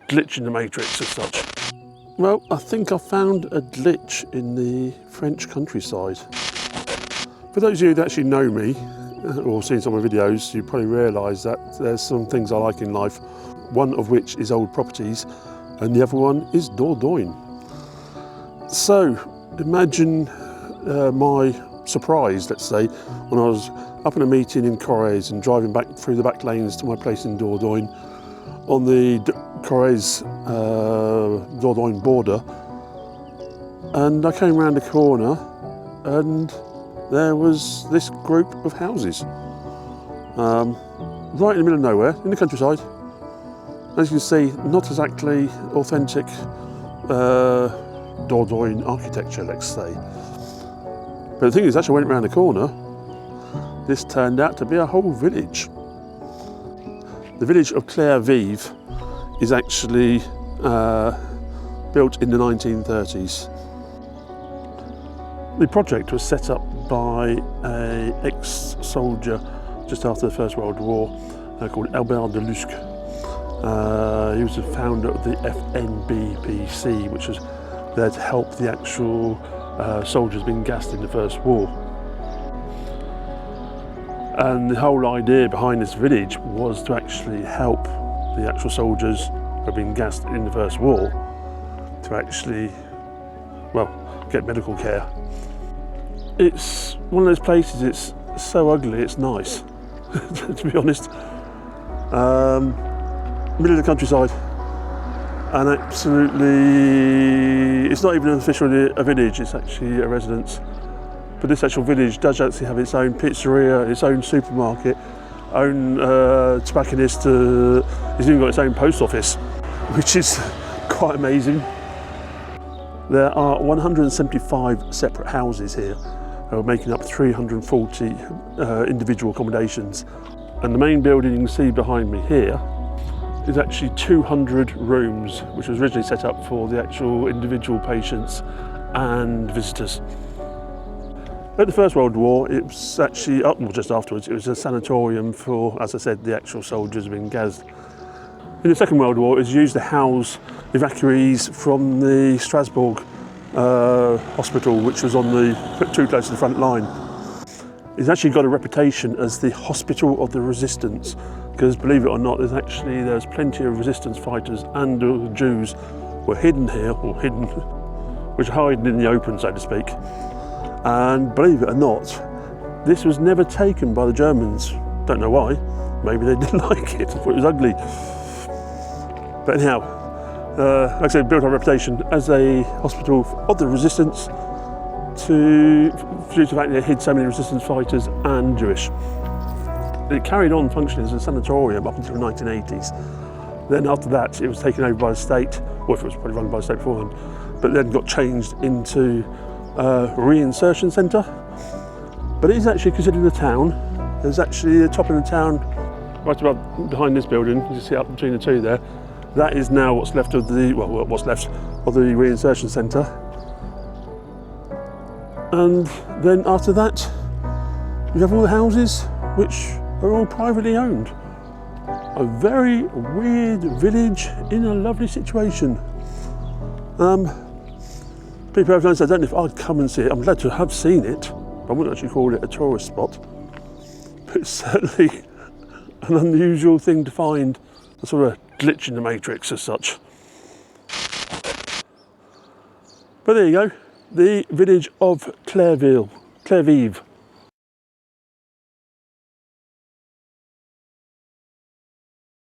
glitch in the matrix as such. Well, I think I found a glitch in the French countryside. For those of you that actually know me, or seen some of my videos, you probably realise that there's some things I like in life, one of which is old properties, and the other one is Dordogne. So, imagine my surprise, let's say, when I was up in a meeting in Corrèze and driving back through the back lanes to my place in Dordogne, on the Corrèze-Dordogne border, and I came around the corner and there was this group of houses right in the middle of nowhere, in the countryside. As you can see, not exactly authentic Dordogne architecture, let's say. But the thing is, as I went around the corner, this turned out to be a whole village. The village of Clairvive is actually built in the 1930s. The project was set up by an ex-soldier just after the First World War called Albert de Lusque. He was the founder of the FNBPC, which was there to help the actual soldiers being gassed in the First War. And the whole idea behind this village was to actually help the actual soldiers who had been gassed in the First War to actually, well, get medical care. It's one of those places, it's so ugly, it's nice, to be honest. Middle of the countryside, and absolutely, it's not even officially a village, it's actually a residence. But this actual village does actually have its own pizzeria, its own supermarket, own tobacconist, it's even got its own post office, which is quite amazing. There are 175 separate houses here, making up 340 individual accommodations. And the main building you can see behind me here is actually 200 rooms, which was originally set up for the actual individual patients and visitors. At the First World War, it was actually, well, just afterwards, it was a sanatorium for, as I said, the actual soldiers being gassed. In the Second World War, it was used to house evacuees from the Strasbourg hospital, which was on the too close to the front line. It's actually got a reputation as the hospital of the resistance, because believe it or not, there's plenty of resistance fighters and Jews were hidden here, which are hiding in the open, so to speak. And believe it or not, this was never taken by the Germans. Don't know why. Maybe they didn't like it, thought it was ugly. But anyhow, like I said, built our reputation as a hospital of the resistance due to the fact that it hid so many resistance fighters and Jewish. It carried on functioning as a sanatorium up until the 1980s. Then after that, it was taken over by the state, or if it was probably run by the state beforehand, but then got changed into a reinsertion centre. But it is actually considered a town. There's actually the top of the town, right about behind this building, you can see up between the two there. That is now what's left of the, well, what's left of the reinsertion centre. And then after that, you have all the houses, which are all privately owned. A very weird village in a lovely situation. People have noticed, I don't know if I'd come and see it. I'm glad to have seen it. I wouldn't actually call it a tourist spot. But it's certainly an unusual thing to find, a sort of glitch in the matrix as such. But there you go, the village of Clairvive.